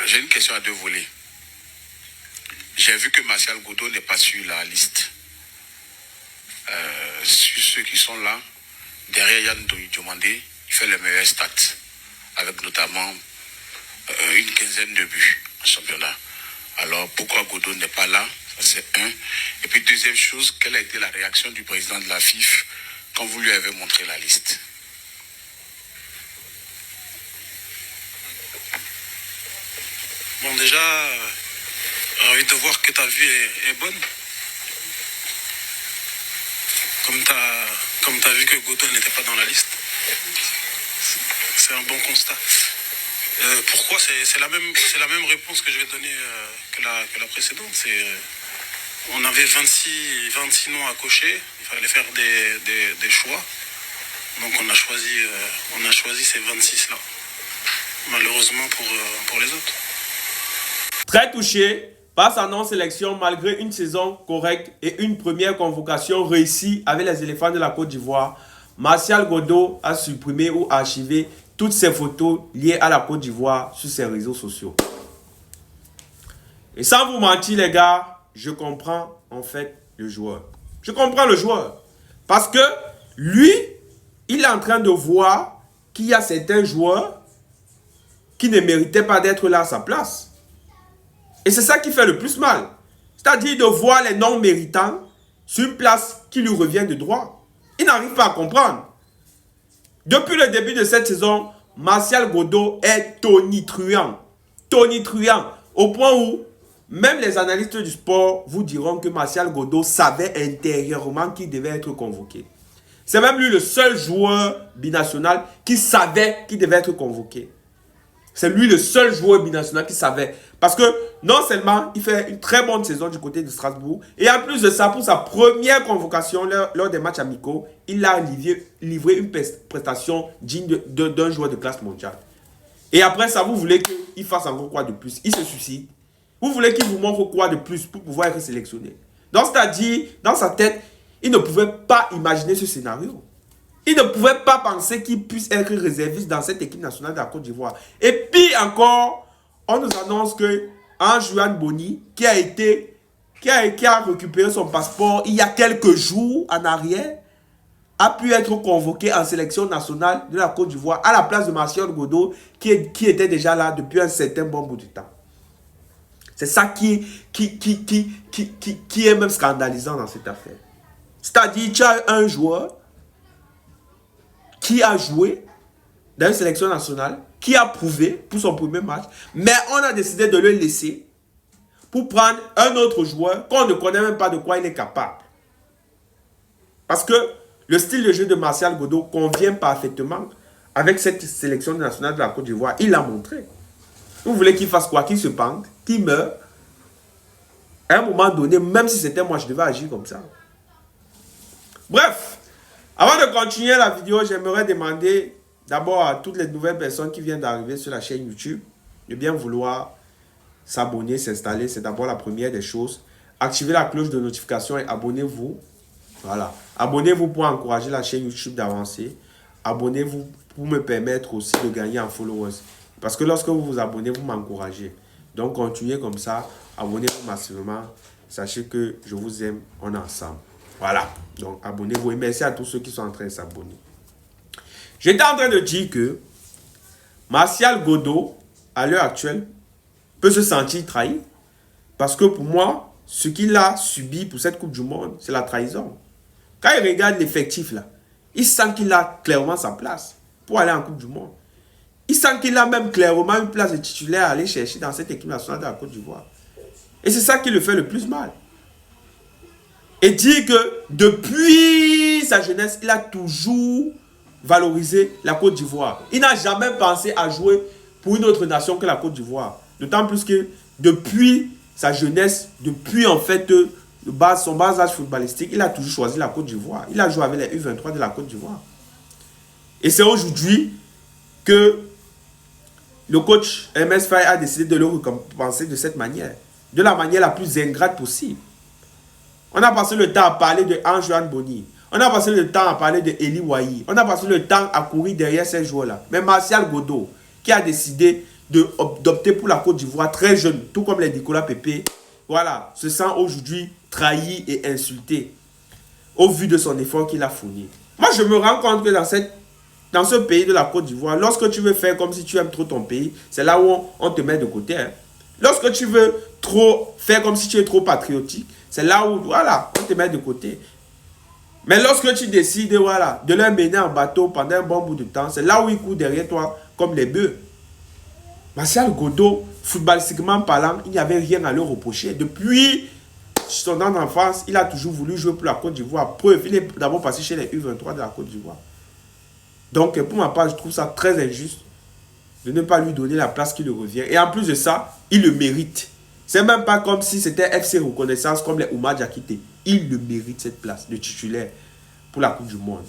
J'ai une question à deux volets. J'ai vu que Martial Godo n'est pas sur la liste. Sur ceux qui sont là, derrière Yann Diomandé, il fait les meilleurs stats, avec notamment une quinzaine de buts en championnat. Alors pourquoi Godo n'est pas là? Ça c'est un. Et puis deuxième chose, quelle a été la réaction du président de la FIF quand vous lui avez montré la liste? Bon, déjà, envie de voir que ta vue est bonne. Comme tu as vu que Godo n'était pas dans la liste. C'est un bon constat. Pourquoi? C'est la même réponse que je vais donner que la précédente. On avait 26 noms à cocher. Il fallait faire des choix. Donc on a choisi ces 26-là. Malheureusement pour les autres. Très touché par sa non-sélection malgré une saison correcte et une première convocation réussie avec les éléphants de la Côte d'Ivoire, Martial Godo a supprimé ou archivé toutes ses photos liées à la Côte d'Ivoire sur ses réseaux sociaux. Et sans vous mentir les gars, je comprends en fait le joueur. Je comprends le joueur. Parce que lui, il est en train de voir qu'il y a certains joueurs qui ne méritaient pas d'être là à sa place. Et c'est ça qui fait le plus mal. C'est-à-dire de voir les non-méritants sur une place qui lui revient de droit. Il n'arrive pas à comprendre. Depuis le début de cette saison, Martial Godo est tonitruant. Tonitruant. Au point où même les analystes du sport vous diront que Martial Godo savait intérieurement qu'il devait être convoqué. C'est même lui le seul joueur binational qui savait qu'il devait être convoqué. C'est lui le seul joueur binational qui savait. Parce que non seulement il fait une très bonne saison du côté de Strasbourg, et en plus de ça, pour sa première convocation lors des matchs amicaux, il a livré une prestation digne d'un joueur de classe mondiale. Et après ça, vous voulez qu'il fasse encore quoi de plus? Il se suicide. Vous voulez qu'il vous montre quoi de plus pour pouvoir être sélectionné? Donc c'est-à-dire, dans sa tête, il ne pouvait pas imaginer ce scénario. Il ne pouvait pas penser qu'il puisse être réserviste dans cette équipe nationale de la Côte d'Ivoire. Et puis encore, on nous annonce que Anjuan Boni, qui a récupéré son passeport il y a quelques jours en arrière, a pu être convoqué en sélection nationale de la Côte d'Ivoire à la place de Martial Godo, qui était déjà là depuis un certain bon bout de temps. C'est ça qui est même scandalisant dans cette affaire. C'est-à-dire, tu as un joueur qui a joué dans une sélection nationale, qui a prouvé pour son premier match, mais on a décidé de le laisser pour prendre un autre joueur qu'on ne connaît même pas de quoi il est capable. Parce que le style de jeu de Martial Godo convient parfaitement avec cette sélection nationale de la Côte d'Ivoire. Il l'a montré. Vous voulez qu'il fasse quoi? Qu'il se pende, qu'il meure. À un moment donné, même si c'était moi, je devais agir comme ça. Bref. Avant de continuer la vidéo, j'aimerais demander d'abord à toutes les nouvelles personnes qui viennent d'arriver sur la chaîne YouTube de bien vouloir s'abonner, s'installer. C'est d'abord la première des choses. Activez la cloche de notification et abonnez-vous. Voilà. Abonnez-vous pour encourager la chaîne YouTube d'avancer. Abonnez-vous pour me permettre aussi de gagner en followers. Parce que lorsque vous vous abonnez, vous m'encouragez. Donc continuez comme ça. Abonnez-vous massivement. Sachez que je vous aime. On est ensemble. Voilà, donc abonnez-vous et merci à tous ceux qui sont en train de s'abonner. J'étais en train de dire que Martial Godo, à l'heure actuelle, peut se sentir trahi. Parce que pour moi, ce qu'il a subi pour cette Coupe du Monde, c'est la trahison. Quand il regarde l'effectif là, il sent qu'il a clairement sa place pour aller en Coupe du Monde. Il sent qu'il a même clairement une place de titulaire à aller chercher dans cette équipe nationale de la Côte d'Ivoire. Et c'est ça qui le fait le plus mal. Et dire que depuis sa jeunesse, il a toujours valorisé la Côte d'Ivoire. Il n'a jamais pensé à jouer pour une autre nation que la Côte d'Ivoire. D'autant plus que depuis sa jeunesse, depuis en fait son bas âge footballistique, il a toujours choisi la Côte d'Ivoire. Il a joué avec les U23 de la Côte d'Ivoire. Et c'est aujourd'hui que le coach MS Faye a décidé de le récompenser de cette manière. De la manière la plus ingrate possible. On a passé le temps à parler de Anjuan Boni. On a passé le temps à parler de Eli Wahi. On a passé le temps à courir derrière ces joueurs-là. Mais Martial Godo, qui a décidé d'opter pour la Côte d'Ivoire très jeune, tout comme les Nicolas Pepe, voilà, se sent aujourd'hui trahi et insulté au vu de son effort qu'il a fourni. Moi, je me rends compte que dans ce pays de la Côte d'Ivoire, lorsque tu veux faire comme si tu aimes trop ton pays, c'est là où on te met de côté. Hein. Lorsque tu veux trop faire comme si tu es trop patriotique, c'est là où, voilà, on te met de côté. Mais lorsque tu décides, voilà, de leur mener en bateau pendant un bon bout de temps, c'est là où ils courent derrière toi comme les bœufs. Martial Godo, footballistiquement parlant, il n'y avait rien à leur reprocher. Depuis son enfance, il a toujours voulu jouer pour la Côte d'Ivoire. Preuve, il est d'abord passé chez les U23 de la Côte d'Ivoire. Donc, pour ma part, je trouve ça très injuste de ne pas lui donner la place qui lui revient. Et en plus de ça, il le mérite. C'est même pas comme si c'était FC Reconnaissance comme les Oumar Diakité. Il le mérite cette place de titulaire pour la Coupe du Monde.